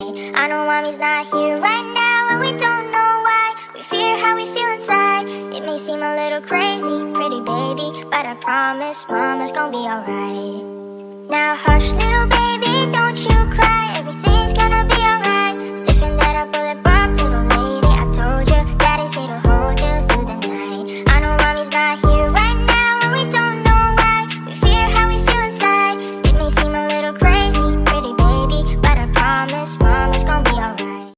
I know mommy's not here right now, and we don't know why. We fear how we feel inside. It may seem a little crazy, pretty baby, but I promise mama's gonna be alright. Now hush little baby, don't you cry. Everything's gonna be alright.